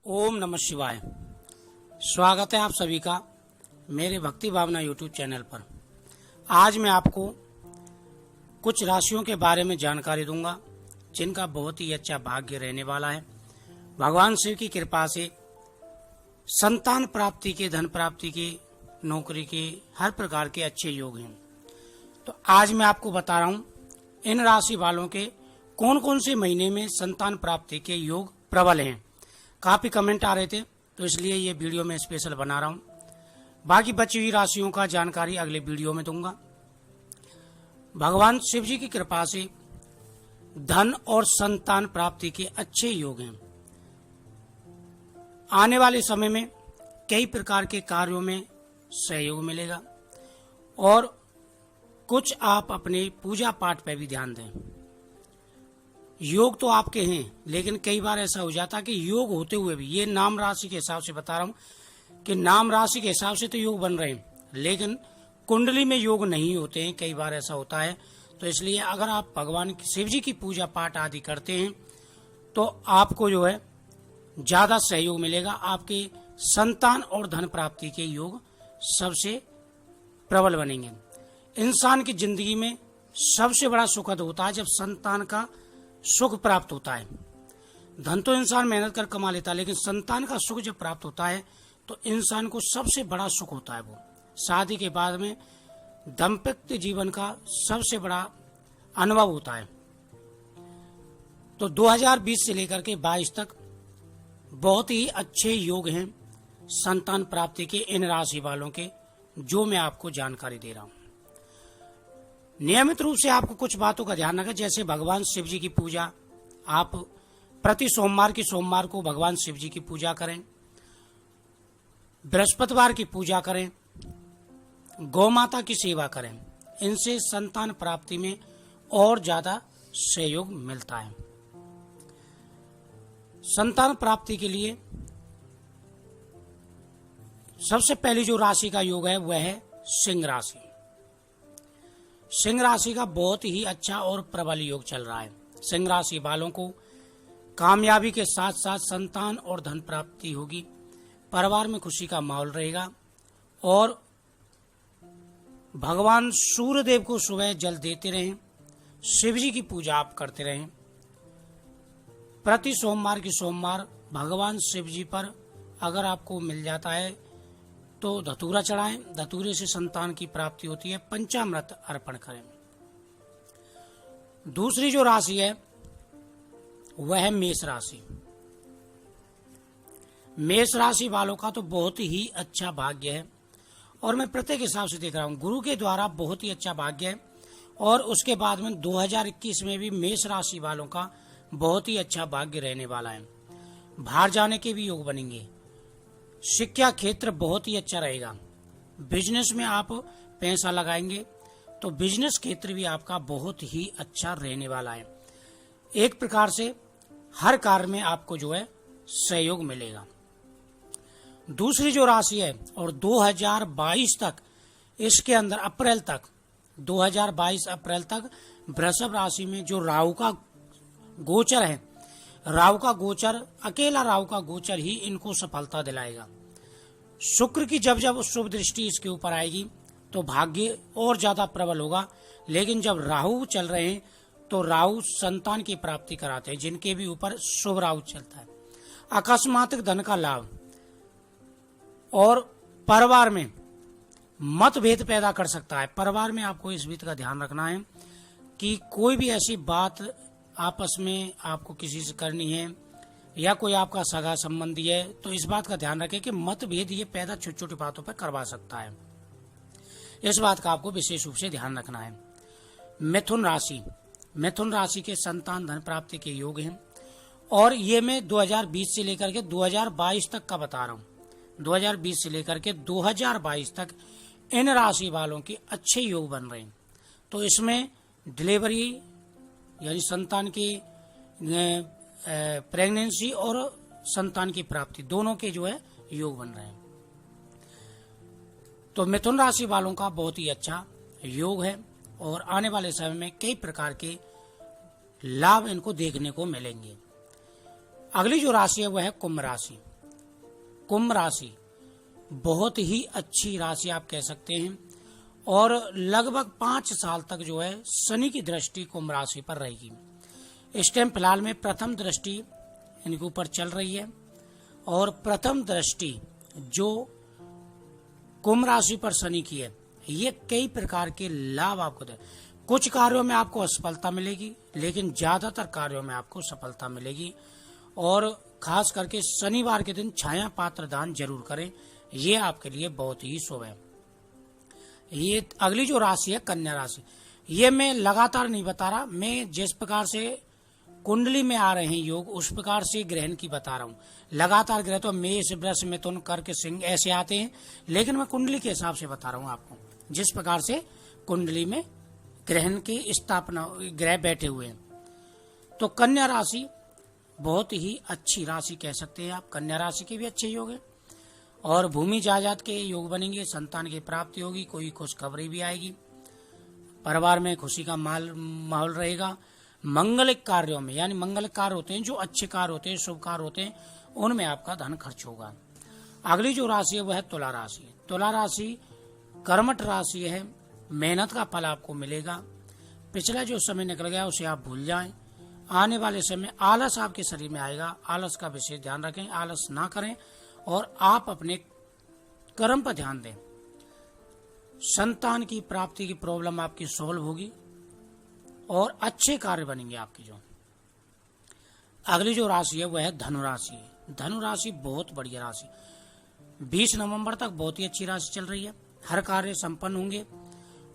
ओम नमः शिवाय। स्वागत है आप सभी का मेरे भक्ति भावना यूट्यूब चैनल पर। आज मैं आपको कुछ राशियों के बारे में जानकारी दूंगा जिनका बहुत ही अच्छा भाग्य रहने वाला है। भगवान शिव की कृपा से संतान प्राप्ति के, धन प्राप्ति के, नौकरी के हर प्रकार के अच्छे योग हैं। तो आज मैं आपको बता रहा हूं इन राशि वालों के कौन कौन से महीने में संतान प्राप्ति के योग प्रबल हैं। काफी कमेंट आ रहे थे तो इसलिए ये वीडियो में स्पेशल बना रहा हूं। बाकी बची हुई राशियों का जानकारी अगले वीडियो में दूंगा। भगवान शिव जी की कृपा से धन और संतान प्राप्ति के अच्छे योग हैं। आने वाले समय में कई प्रकार के कार्यों में सहयोग मिलेगा और कुछ आप अपने पूजा पाठ पर भी ध्यान दें। योग तो आपके हैं, लेकिन कई बार ऐसा हो जाता है कि योग होते हुए भी, ये नाम राशि के हिसाब से बता रहा हूं कि नाम राशि के हिसाब से तो योग बन रहे हैं, लेकिन कुंडली में योग नहीं होते हैं। कई बार ऐसा होता है। तो इसलिए अगर आप भगवान शिव जी की पूजा पाठ आदि करते हैं तो आपको जो है ज्यादा सहयोग मिलेगा। आपके संतान और धन प्राप्ति के योग सबसे प्रबल बनेंगे। इंसान की जिंदगी में सबसे बड़ा सुखद होता है जब संतान का सुख प्राप्त होता है। धन तो इंसान मेहनत कर कमा लेता है, लेकिन संतान का सुख जब प्राप्त होता है तो इंसान को सबसे बड़ा सुख होता है। वो शादी के बाद में दाम्पत्य जीवन का सबसे बड़ा अनुभव होता है। तो 2020 से लेकर के 22 तक बहुत ही अच्छे योग हैं संतान प्राप्ति के इन राशि वालों के, जो मैं आपको जानकारी दे रहा हूं। नियमित रूप से आपको कुछ बातों का ध्यान रखें। जैसे भगवान शिव जी की पूजा, आप प्रति सोमवार को भगवान शिव जी की पूजा करें, बृहस्पतिवार की पूजा करें, गौ माता की सेवा करें। इनसे संतान प्राप्ति में और ज्यादा सहयोग मिलता है। संतान प्राप्ति के लिए सबसे पहली जो राशि का योग है वह है सिंह राशि। सिंह राशि का बहुत ही अच्छा और प्रबल योग चल रहा है। सिंह राशि वालों को कामयाबी के साथ साथ संतान और धन प्राप्ति होगी। परिवार में खुशी का माहौल रहेगा और भगवान सूर्यदेव को सुबह जल देते रहें। शिव जी की पूजा आप करते रहें। प्रति सोमवार भगवान शिव जी पर अगर आपको मिल जाता है तो धतूरा चढ़ाएं। धतूरे से संतान की प्राप्ति होती है। पंचामृत अर्पण करें। दूसरी जो राशि है वह है मेष राशि। मेष राशि वालों का तो बहुत ही अच्छा भाग्य है और मैं प्रत्येक हिसाब से देख रहा हूं गुरु के द्वारा बहुत ही अच्छा भाग्य है। और उसके बाद में 2021 में भी मेष राशि वालों का बहुत ही अच्छा भाग्य रहने वाला है। बाहर जाने के भी योग बनेंगे। शिक्षा क्षेत्र बहुत ही अच्छा रहेगा। बिजनेस में आप पैसा लगाएंगे तो बिजनेस क्षेत्र भी आपका बहुत ही अच्छा रहने वाला है। एक प्रकार से हर कार्य में आपको जो है सहयोग मिलेगा। दूसरी जो राशि है और 2022 तक, इसके अंदर अप्रैल तक, 2022 अप्रैल तक वृषभ राशि में जो राहु का गोचर है, राहु का गोचर, अकेला राहु का गोचर ही इनको सफलता दिलाएगा। शुक्र की जब जब शुभ दृष्टि इसके ऊपर आएगी तो भाग्य और ज्यादा प्रबल होगा। लेकिन जब राहु चल रहे हैं तो राहु संतान की प्राप्ति कराते हैं जिनके भी ऊपर शुभ राहु चलता है। अकस्मात धन का लाभ और परिवार में मतभेद पैदा कर सकता है। परिवार में आपको इस बात का ध्यान रखना है कि कोई भी ऐसी बात आपस में आपको किसी से करनी है या कोई आपका सगा संबंधी है तो इस बात का ध्यान रखें कि मतभेद ये पैदा छोटी छोटी बातों पर करवा सकता है। इस बात का आपको विशेष रूप से ध्यान रखना है। मिथुन राशि के संतान धन प्राप्ति के योग हैं और ये मैं 2020 से लेकर के 2022 तक का बता रहा हूँ। 2020 से लेकर के 2022 तक इन राशि वालों के अच्छे योग बन रहे हैं। तो इसमें डिलीवरी यानी संतान की प्रेगनेंसी और संतान की प्राप्ति दोनों के जो है योग बन रहे हैं। तो मिथुन राशि वालों का बहुत ही अच्छा योग है और आने वाले समय में कई प्रकार के लाभ इनको देखने को मिलेंगे। अगली जो राशि है वह है कुंभ राशि। कुंभ राशि बहुत ही अच्छी राशि आप कह सकते हैं, और लगभग 5 साल तक जो है शनि की दृष्टि कुंभ राशि पर रहेगी। इस टाइम फिलहाल में प्रथम दृष्टि इनके ऊपर चल रही है, और प्रथम दृष्टि जो कुंभ राशि पर शनि की है, ये कई प्रकार के लाभ आपको दे। कुछ कार्यों में आपको असफलता मिलेगी, लेकिन ज्यादातर कार्यों में आपको सफलता मिलेगी। और खास करके शनिवार के दिन छाया पात्र दान जरूर करें, ये आपके लिए बहुत ही शुभ है। ये अगली जो राशि है कन्या राशि, ये मैं लगातार नहीं बता रहा, मैं जिस प्रकार से कुंडली में आ रहे हैं योग उस प्रकार से ग्रहण की बता रहा हूँ। लगातार ग्रह तो मेष वृष मिथुन कर्क सिंह ऐसे आते हैं, लेकिन मैं कुंडली के हिसाब से बता रहा हूँ आपको, जिस प्रकार से कुंडली में ग्रहण की स्थापना ग्रह बैठे हुए हैं। तो कन्या राशि बहुत ही अच्छी राशि कह सकते हैं आप। कन्या राशि के भी अच्छे योग है, और भूमि जायदाद के योग बनेंगे, संतान की प्राप्ति होगी, कोई खुशखबरी भी आएगी, परिवार में खुशी का माहौल रहेगा। मंगलिक कार्यों में, यानी मंगलिक कार्य होते हैं जो अच्छे कार्य होते हैं, शुभ कार्य होते हैं, उनमें आपका धन खर्च होगा। अगली जो राशि है वह है तुला राशि। तुला राशि कर्मठ राशि है, मेहनत का फल आपको मिलेगा। पिछला जो समय निकल गया उसे आप भूल जाएं। आने वाले समय आलस आपके शरीर में आएगा, आलस का विशेष ध्यान रखें, आलस ना करें और आप अपने कर्म पर ध्यान दें। संतान की प्राप्ति की प्रॉब्लम आपकी सॉल्व होगी और अच्छे कार्य बनेंगे आपकी। जो अगली जो राशि है वह है धनु राशि। धनु राशि बहुत बढ़िया राशि, 20 नवंबर तक बहुत ही अच्छी राशि चल रही है, हर कार्य संपन्न होंगे।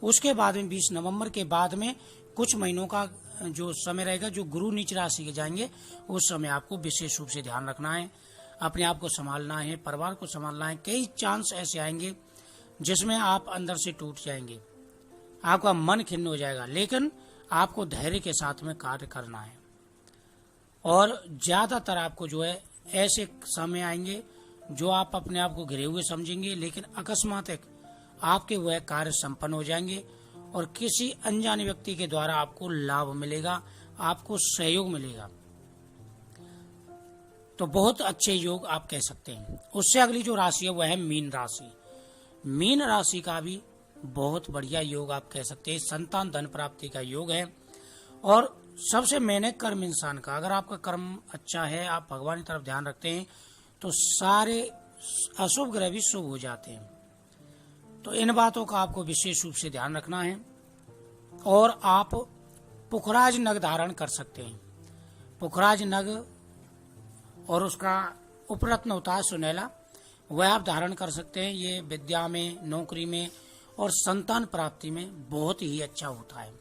उसके बाद में 20 नवंबर के बाद में कुछ महीनों का जो समय रहेगा, जो गुरु नीच राशि के जाएंगे, उस समय आपको विशेष रूप से ध्यान रखना है, अपने आप को संभालना है, परिवार को संभालना है। कई चांस ऐसे आएंगे जिसमें आप अंदर से टूट जाएंगे, आपका मन खिन्न हो जाएगा, लेकिन आपको धैर्य के साथ में कार्य करना है। और ज्यादातर आपको जो है ऐसे समय आएंगे जो आप अपने आप को घिरे हुए समझेंगे, लेकिन अकस्मात आपके वह कार्य संपन्न हो जाएंगे और किसी अनजाने व्यक्ति के द्वारा आपको लाभ मिलेगा, आपको सहयोग मिलेगा। तो बहुत अच्छे योग आप कह सकते हैं। उससे अगली जो राशि है वह है मीन राशि। मीन राशि का भी बहुत बढ़िया योग आप कह सकते हैं, संतान धन प्राप्ति का योग है। और सबसे मेन है कर्म इंसान का। अगर आपका कर्म अच्छा है, आप भगवान की तरफ ध्यान रखते हैं, तो सारे अशुभ ग्रह भी शुभ हो जाते हैं। तो इन बातों का आपको विशेष रूप से ध्यान रखना है। और आप पुखराज नग धारण कर सकते हैं। पुखराज नग और उसका उपरत्न होता है सुनहला, वह आप धारण कर सकते हैं। ये विद्या में, नौकरी में और संतान प्राप्ति में बहुत ही अच्छा होता है।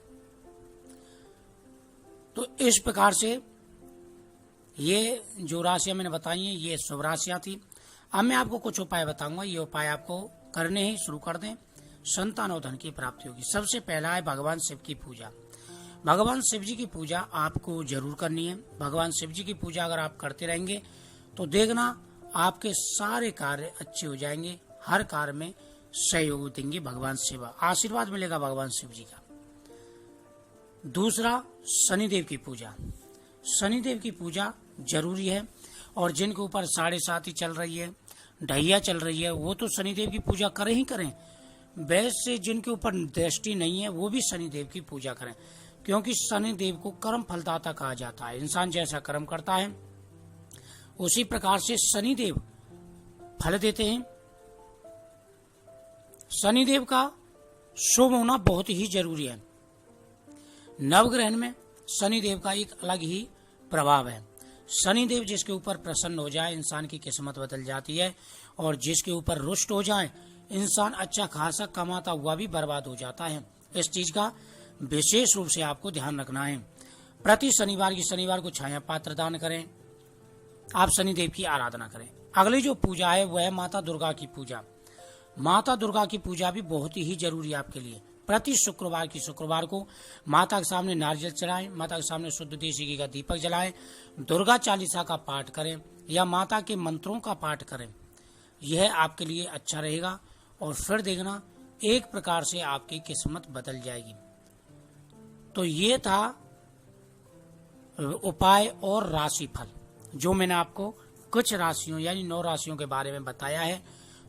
तो इस प्रकार से ये जो राशियां मैंने बताई हैं ये शुभ राशियां थी। अब मैं आपको कुछ उपाय बताऊंगा, ये उपाय आपको करने ही शुरू कर दें, संतान और धन की प्राप्ति होगी। सबसे पहला है भगवान शिव की पूजा। भगवान शिव जी की पूजा आपको जरूर करनी है। भगवान शिव जी की पूजा अगर आप करते रहेंगे तो देखना आपके सारे कार्य अच्छे हो जाएंगे, हर कार्य में सहयोग देंगे भगवान शिव, आशीर्वाद मिलेगा भगवान शिव जी का। दूसरा, शनिदेव की पूजा। शनिदेव की पूजा जरूरी है, और जिनके ऊपर 7.5 चल रही है, ढैया चल रही है, वो तो शनिदेव की पूजा करें ही करें। वैसे जिनके ऊपर दृष्टि नहीं है वो भी शनिदेव की पूजा करें, क्योंकि शनिदेव को कर्म फलदाता कहा जाता है। इंसान जैसा कर्म करता है उसी प्रकार से शनिदेव फल देते हैं। शनिदेव का शुभ होना बहुत ही जरूरी है। नवग्रह में शनिदेव का एक अलग ही प्रभाव है। शनिदेव जिसके ऊपर प्रसन्न हो जाए इंसान की किस्मत बदल जाती है, और जिसके ऊपर रुष्ट हो जाए इंसान अच्छा खासा कमाता हुआ भी बर्बाद हो जाता है। इस चीज का विशेष रूप से आपको ध्यान रखना है। प्रति शनिवार को छाया पात्र दान करें, आप शनिदेव की आराधना करें। अगली जो पूजा है वह है माता दुर्गा की पूजा। माता दुर्गा की पूजा भी बहुत ही जरूरी है आपके लिए। प्रति शुक्रवार को माता के सामने नारियल चढ़ाएं, माता के सामने शुद्ध देसी घी का दीपक जलाएं, दुर्गा चालीसा का पाठ करें या माता के मंत्रों का पाठ करें। यह आपके लिए अच्छा रहेगा, और फिर देखना एक प्रकार से आपकी किस्मत बदल जाएगी। तो ये था उपाय और राशिफल जो मैंने आपको कुछ राशियों यानी 9 राशियों के बारे में बताया है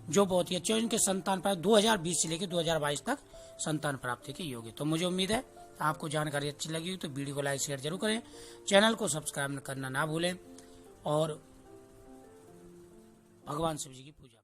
जो बहुत ही अच्छे हैं। इनके संतान प्राप्ति 2020 से लेकर 2022 तक संतान प्राप्ति के योग है। तो मुझे उम्मीद है आपको जानकारी अच्छी लगी तो वीडियो को लाइक शेयर जरूर करें, चैनल को सब्सक्राइब करना ना भूलें और भगवान शिव जी की पूजा